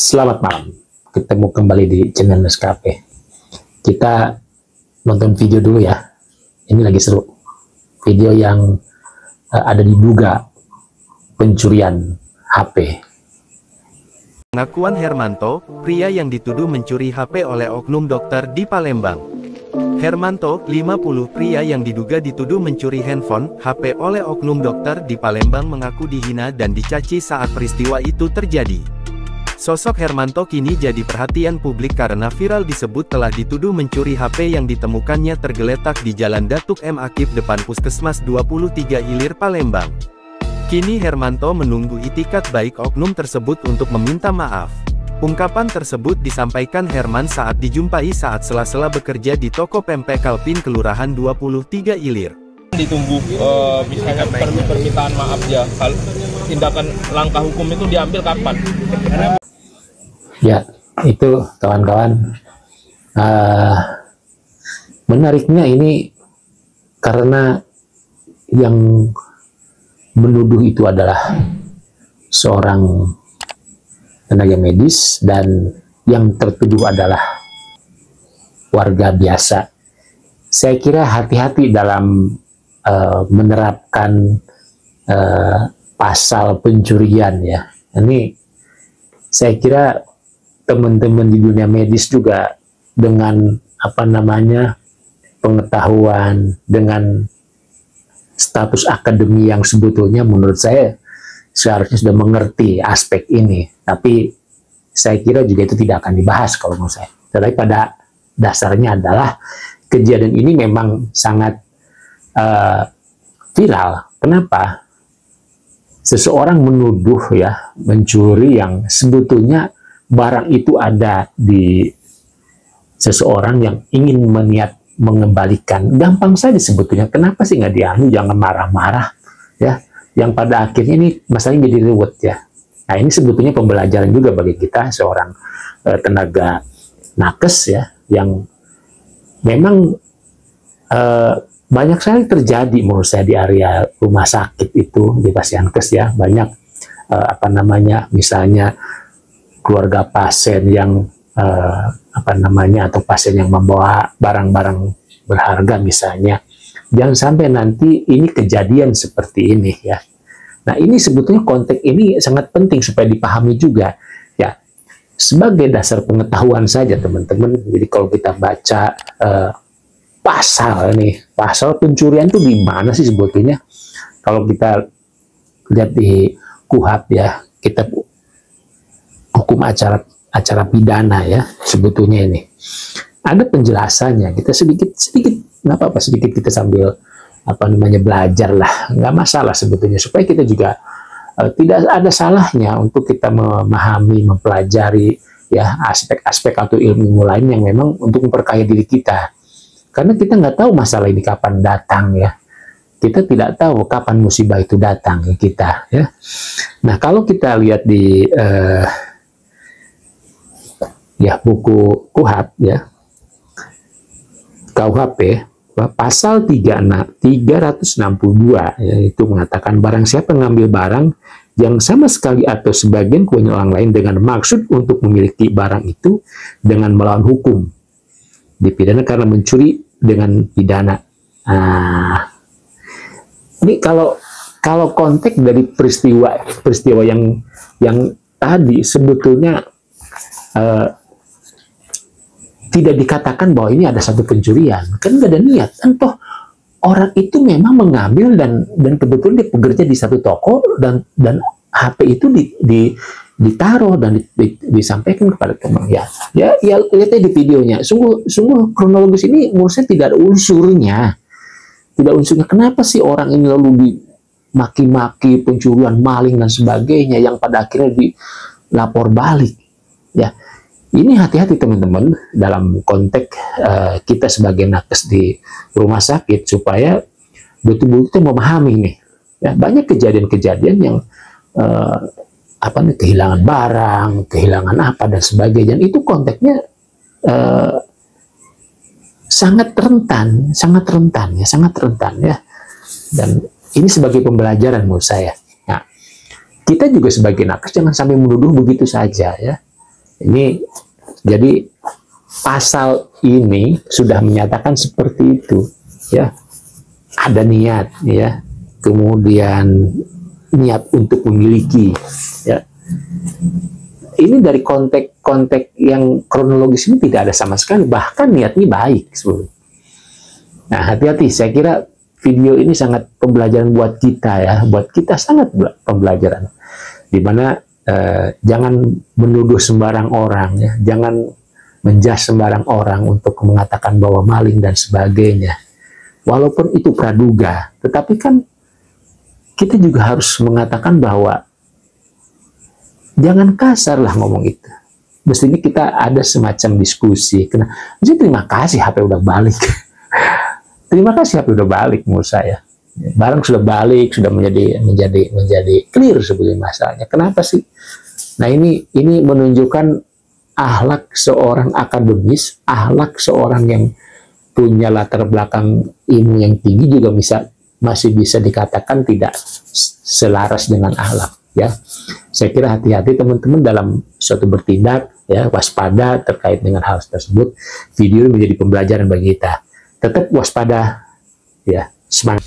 Selamat malam, ketemu kembali di channel Nescafe. Kita nonton video dulu ya. Ini lagi seru. Video yang ada diduga pencurian HP. Pengakuan Hermanto, pria yang dituduh mencuri HP oleh oknum dokter di Palembang. Hermanto, 50, pria yang diduga dituduh mencuri handphone, HP oleh oknum dokter di Palembang mengaku dihina dan dicaci saat peristiwa itu terjadi. Sosok Hermanto kini jadi perhatian publik karena viral disebut telah dituduh mencuri HP yang ditemukannya tergeletak di Jalan Datuk M. Akif depan Puskesmas 23 Ilir, Palembang. Kini Hermanto menunggu itikat baik oknum tersebut untuk meminta maaf. Ungkapan tersebut disampaikan Herman saat dijumpai saat sela-sela bekerja di toko pempek Kalpin Kelurahan 23 Ilir. Ditunggu misalnya permintaan maaf ya, tindakan langkah hukum itu diambil kapan? Ya, itu kawan-kawan. Menariknya ini karena yang menuduh itu adalah seorang tenaga medis dan yang tertuduh adalah warga biasa. Saya kira hati-hati dalam menerapkan pasal pencurian ya. Ini saya kira teman-teman di dunia medis juga dengan pengetahuan, dengan status akademi yang sebetulnya menurut saya seharusnya sudah mengerti aspek ini. Tapi saya kira juga itu tidak akan dibahas kalau menurut saya. Tetapi pada dasarnya adalah kejadian ini memang sangat viral. Kenapa? Seseorang menuduh ya mencuri yang sebetulnya barang itu ada di seseorang yang ingin meniat mengembalikan. Gampang saja sebetulnya. Kenapa sih nggak dianu? Jangan marah-marah ya. Yang pada akhirnya ini masalahnya jadi reward ya. Nah ini sebetulnya pembelajaran juga bagi kita seorang tenaga nakes ya, yang memang banyak sekali terjadi menurut saya di area rumah sakit itu, di Pasienkes ya, banyak misalnya keluarga pasien yang atau pasien yang membawa barang-barang berharga misalnya. Jangan sampai nanti ini kejadian seperti ini ya. Nah ini sebetulnya konteks ini sangat penting supaya dipahami juga ya. Sebagai dasar pengetahuan saja teman-teman. Jadi kalau kita baca pasal pencurian itu di mana sih sebetulnya? Kalau kita lihat di KUHP ya, kita hukum acara pidana ya, sebetulnya ini ada penjelasannya. Kita sedikit nggak apa-apa, sedikit kita sambil belajar lah, nggak masalah sebetulnya, supaya kita juga tidak ada salahnya untuk kita memahami, mempelajari ya aspek-aspek atau ilmu lain yang memang untuk memperkaya diri kita, karena kita nggak tahu masalah ini kapan datang ya. Kita tidak tahu kapan musibah itu datang ke kita ya. Nah kalau kita lihat di buku KUHP ya, KUHP pasal 362 yaitu mengatakan barang siapa mengambil barang yang sama sekali atau sebagian kewenangan orang lain dengan maksud untuk memiliki barang itu dengan melawan hukum, dipidana karena mencuri dengan pidana. Ini kalau konteks dari peristiwa yang tadi sebetulnya tidak dikatakan bahwa ini ada satu pencurian, kan nggak ada niat. Toh orang itu memang mengambil dan kebetulan dia bekerja di satu toko dan HP itu ditaruh dan disampaikan kepada teman ya lihatnya di videonya. Sungguh kronologis ini menurut saya tidak ada unsurnya. Kenapa sih orang ini lalu dimaki-maki pencurian, maling dan sebagainya yang pada akhirnya dilapor balik ya. Ini hati-hati teman-teman dalam konteks kita sebagai nakes di rumah sakit, supaya betul-betul memahami nih ya, banyak kejadian-kejadian yang kehilangan barang, kehilangan apa dan sebagainya. Dan itu konteksnya sangat rentan ya. Dan ini sebagai pembelajaran menurut saya. Nah, kita juga sebagai nakes jangan sampai menuduh begitu saja ya. Ini jadi pasal ini sudah menyatakan seperti itu, ya. Ada niat, ya. Kemudian niat untuk memiliki, ya. Ini dari konteks yang kronologis ini tidak ada sama sekali, bahkan niatnya baik sebenarnya. Nah, hati-hati, saya kira video ini sangat pembelajaran buat kita, ya, buat kita sangat pembelajaran. Dimana jangan menuduh sembarang orang, ya, jangan menjudge sembarang orang untuk mengatakan bahwa maling dan sebagainya. Walaupun itu praduga, tetapi kan kita juga harus mengatakan bahwa jangan kasar lah ngomong itu. Mestinya kita ada semacam diskusi. Jadi terima kasih HP udah balik. Terima kasih HP udah balik menurut saya. Barang sudah balik, sudah menjadi clear sebetulnya masalahnya. Kenapa sih? Nah, ini menunjukkan akhlak seorang akademis, akhlak seorang yang punya latar belakang ilmu yang tinggi juga masih bisa dikatakan tidak selaras dengan akhlak, ya. Saya kira hati-hati teman-teman dalam suatu bertindak, ya, waspada terkait dengan hal tersebut. Video ini menjadi pembelajaran bagi kita. Tetap waspada, ya, semangat.